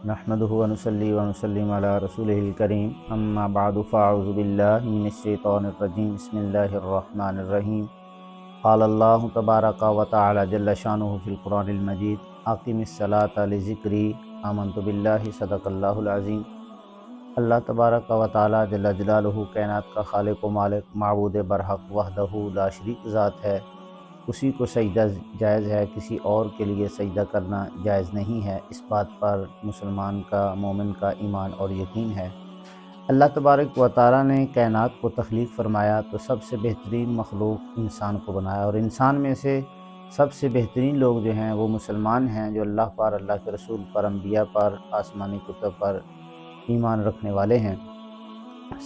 نحمده ونصلي ونسلم على رسوله الكريم اما بعد فاعوذ بالله من الشیطان الرجیم بسم اللہ الرحمن الرحیم قال اللہ تبارک و تعالی جل شانہ فی القرآن المجید اقم الصلاۃ لذکری آمنت باللہ صدق اللہ العظیم۔ اللہ تبارک و تعالی جل جلالہ کائنات کا خالق و مالک معبود برحق وحدہ لا شریک ذات ہے، اسی کو سجدہ جائز ہے، کسی اور کے لیے سجدہ کرنا جائز نہیں ہے۔ اس بات پر مسلمان کا مومن کا ایمان اور یقین ہے۔ اللہ تبارک و تعالیٰ نے کائنات کو تخلیق فرمایا تو سب سے بہترین مخلوق انسان کو بنایا، اور انسان میں سے سب سے بہترین لوگ جو ہیں وہ مسلمان ہیں، جو اللہ پر، اللہ کے رسول پر، انبیاء پر، آسمانی کتب پر ایمان رکھنے والے ہیں۔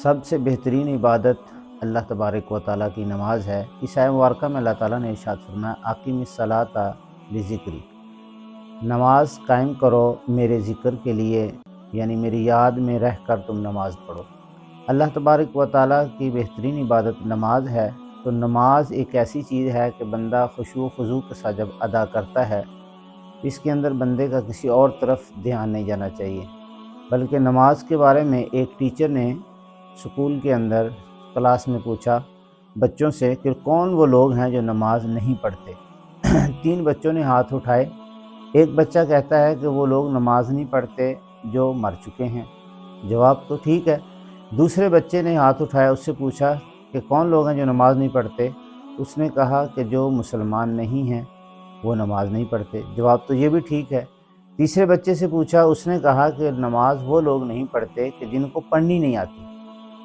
سب سے بہترین عبادت اللہ تبارک و تعالیٰ کی نماز ہے۔ اس آیہ مبارکہ میں اللہ تعالیٰ نے ارشاد فرمایا اقیم الصلاۃ لذکری، نماز قائم کرو میرے ذکر کے لیے، یعنی میری یاد میں رہ کر تم نماز پڑھو۔ اللہ تبارک و تعالیٰ کی بہترین عبادت نماز ہے، تو نماز ایک ایسی چیز ہے کہ بندہ خشوع و خضوع کے ساتھ جب ادا کرتا ہے، اس کے اندر بندے کا کسی اور طرف دھیان نہیں جانا چاہیے۔ بلکہ نماز کے بارے میں ایک ٹیچر نے سکول کے اندر کلاس میں پوچھا بچوں سے کہ کون وہ لوگ ہیں جو نماز نہیں پڑھتے۔ 3 بچوں نے ہاتھ اٹھائے۔ ایک بچہ کہتا ہے کہ وہ لوگ نماز نہیں پڑھتے جو مر چکے ہیں۔ جواب تو ٹھیک ہے۔ دوسرے بچے نے ہاتھ اٹھایا، اس سے پوچھا کہ کون لوگ ہیں جو نماز نہیں پڑھتے؟ اس نے کہا کہ جو مسلمان نہیں ہیں وہ نماز نہیں پڑھتے۔ جواب تو یہ بھی ٹھیک ہے۔ تیسرے بچے سے پوچھا، اس نے کہا کہ نماز وہ لوگ نہیں پڑھتے کہ جن کو پڑھنی نہیں آتی۔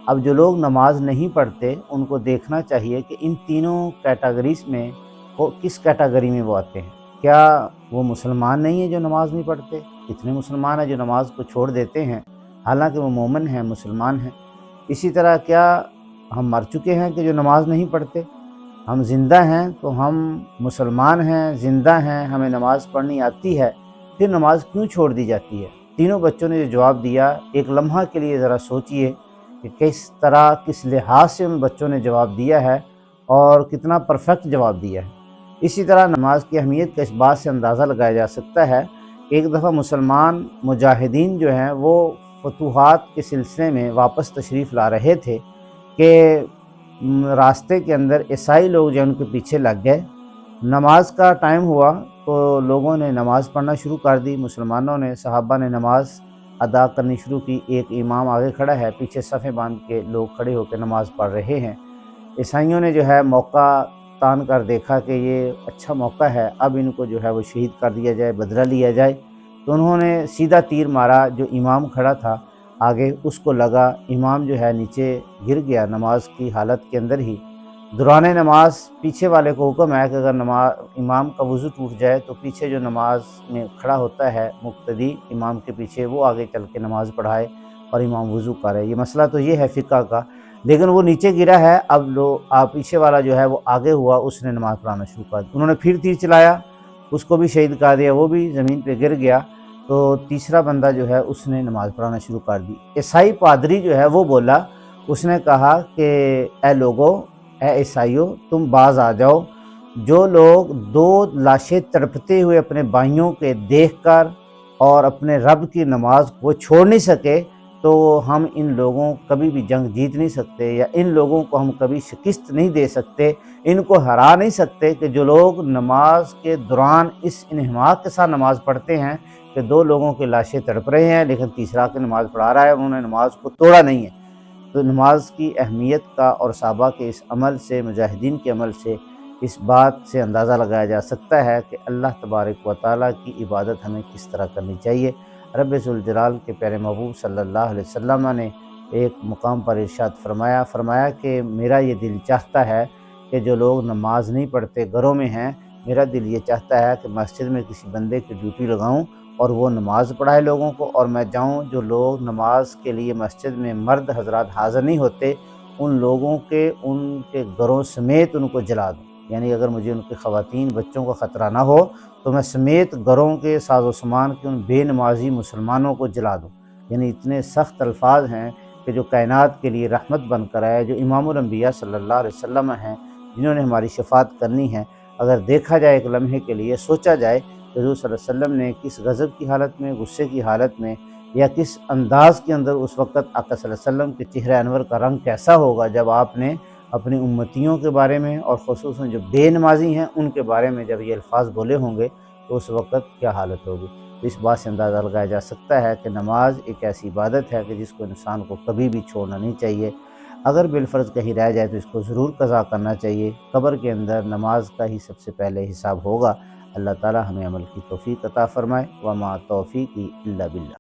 اب جو لوگ نماز نہیں پڑھتے ان کو دیکھنا چاہیے کہ ان تینوں کیٹیگریز میں وہ کس کیٹیگری میں وہ آتے ہیں۔ کیا وہ مسلمان نہیں ہیں جو نماز نہیں پڑھتے؟ کتنے مسلمان ہیں جو نماز کو چھوڑ دیتے ہیں حالانکہ وہ مومن ہیں، مسلمان ہیں۔ اسی طرح کیا ہم مر چکے ہیں کہ جو نماز نہیں پڑھتے؟ ہم زندہ ہیں تو ہم مسلمان ہیں، زندہ ہیں، ہمیں نماز پڑھنی آتی ہے، پھر نماز کیوں چھوڑ دی جاتی ہے؟ تینوں بچوں نے جو جواب دیا، ایک لمحہ کے لیے ذرا سوچئے کہ کس طرح، کس لحاظ سے ان بچوں نے جواب دیا ہے اور کتنا پرفیکٹ جواب دیا ہے۔ اسی طرح نماز کی اہمیت کا اس بات سے اندازہ لگایا جا سکتا ہے کہ ایک دفعہ مسلمان مجاہدین جو ہیں وہ فتوحات کے سلسلے میں واپس تشریف لا رہے تھے کہ راستے کے اندر عیسائی لوگ جو ان کے پیچھے لگ گئے۔ نماز کا ٹائم ہوا تو لوگوں نے نماز پڑھنا شروع کر دی، مسلمانوں نے، صحابہ نے نماز ادا کرنی شروع کی۔ ایک امام آگے کھڑا ہے، پیچھے صفیں باندھ کے لوگ کھڑے ہو کے نماز پڑھ رہے ہیں۔ عیسائیوں نے جو ہے موقع تان کر دیکھا کہ یہ اچھا موقع ہے، اب ان کو جو ہے وہ شہید کر دیا جائے، بدلہ لیا جائے، تو انہوں نے سیدھا تیر مارا۔ جو امام کھڑا تھا آگے، اس کو لگا، امام جو ہے نیچے گر گیا نماز کی حالت کے اندر ہی۔ دوران نماز پیچھے والے کو حکم ہے کہ اگر امام کا وضو ٹوٹ جائے تو پیچھے جو نماز میں کھڑا ہوتا ہے مقتدی امام کے پیچھے، وہ آگے چل کے نماز پڑھائے اور امام وضو کرے۔ یہ مسئلہ تو یہ ہے فقہ کا، لیکن وہ نیچے گرا ہے، اب پیچھے والا جو ہے وہ آگے ہوا، اس نے نماز پڑھانا شروع کر دی۔ انہوں نے پھر تیر چلایا، اس کو بھی شہید کر دیا، وہ بھی زمین پہ گر گیا۔ تو تیسرا بندہ جو ہے اس نے نماز پڑھانا شروع کر دی۔ عیسائی پادری جو ہے وہ بولا، اس نے کہا کہ اے لوگو، اے عیسائیوں، تم باز آ جاؤ۔ جو لوگ 2 لاشیں تڑپتے ہوئے اپنے بھائیوں کے دیکھ کر اور اپنے رب کی نماز کو چھوڑ نہیں سکے، تو ہم ان لوگوں کبھی بھی جنگ جیت نہیں سکتے، یا ان لوگوں کو ہم کبھی شکست نہیں دے سکتے، ان کو ہرا نہیں سکتے کہ جو لوگ نماز کے دوران اس انہماک کے ساتھ نماز پڑھتے ہیں کہ 2 لوگوں کی لاشیں تڑپ رہے ہیں لیکن تیسرا کی نماز پڑھا رہا ہے، انہوں نے نماز کو توڑا نہیں ہے۔ تو نماز کی اہمیت کا اور صحابہ کے اس عمل سے، مجاہدین کے عمل سے، اس بات سے اندازہ لگایا جا سکتا ہے کہ اللہ تبارک و تعالیٰ کی عبادت ہمیں کس طرح کرنی چاہیے۔ رب ذوالجلال کے پیارے محبوب صلی اللہ علیہ وسلم نے ایک مقام پر ارشاد فرمایا کہ میرا یہ دل چاہتا ہے کہ جو لوگ نماز نہیں پڑھتے گھروں میں ہیں، میرا دل یہ چاہتا ہے کہ مسجد میں کسی بندے کی ڈیوٹی لگاؤں اور وہ نماز پڑھائے لوگوں کو، اور میں جاؤں جو لوگ نماز کے لیے مسجد میں مرد حضرات حاضر نہیں ہوتے، ان لوگوں کے، ان کے گھروں سمیت ان کو جلا دوں۔ یعنی اگر مجھے ان کی خواتین، بچوں کا خطرہ نہ ہو تو میں سمیت گھروں کے ساز و سامان کے ان بے نمازی مسلمانوں کو جلا دوں۔ یعنی اتنے سخت الفاظ ہیں کہ جو کائنات کے لیے رحمت بن کر آئے، جو امام الانبیاء صلی اللہ علیہ وسلم ہیں، جنہوں نے ہماری شفاعت کرنی ہے، اگر دیکھا جائے ایک لمحے کے لیے، سوچا جائے کہ حضور صلی اللہ علیہ وسلم نے کس غضب کی حالت میں، غصے کی حالت میں، یا کس انداز کے اندر اس وقت آقا صلی اللہ علیہ وسلم کے چہرہ انور کا رنگ کیسا ہوگا جب آپ نے اپنی امتیوں کے بارے میں اور خصوصاً جو بے نمازی ہیں ان کے بارے میں جب یہ الفاظ بولے ہوں گے تو اس وقت کیا حالت ہوگی۔ تو اس بات سے اندازہ لگایا جا سکتا ہے کہ نماز ایک ایسی عبادت ہے کہ جس کو انسان کو کبھی بھی چھوڑنا نہیں چاہیے۔ اگر بالفرض کہیں رہ جائے تو اس کو ضرور قضا کرنا چاہیے۔ قبر کے اندر نماز کا ہی سب سے پہلے حساب ہوگا۔ اللہ تعالی ہمیں عمل کی توفیق عطا فرمائے۔ وما توفیقی الا باللہ۔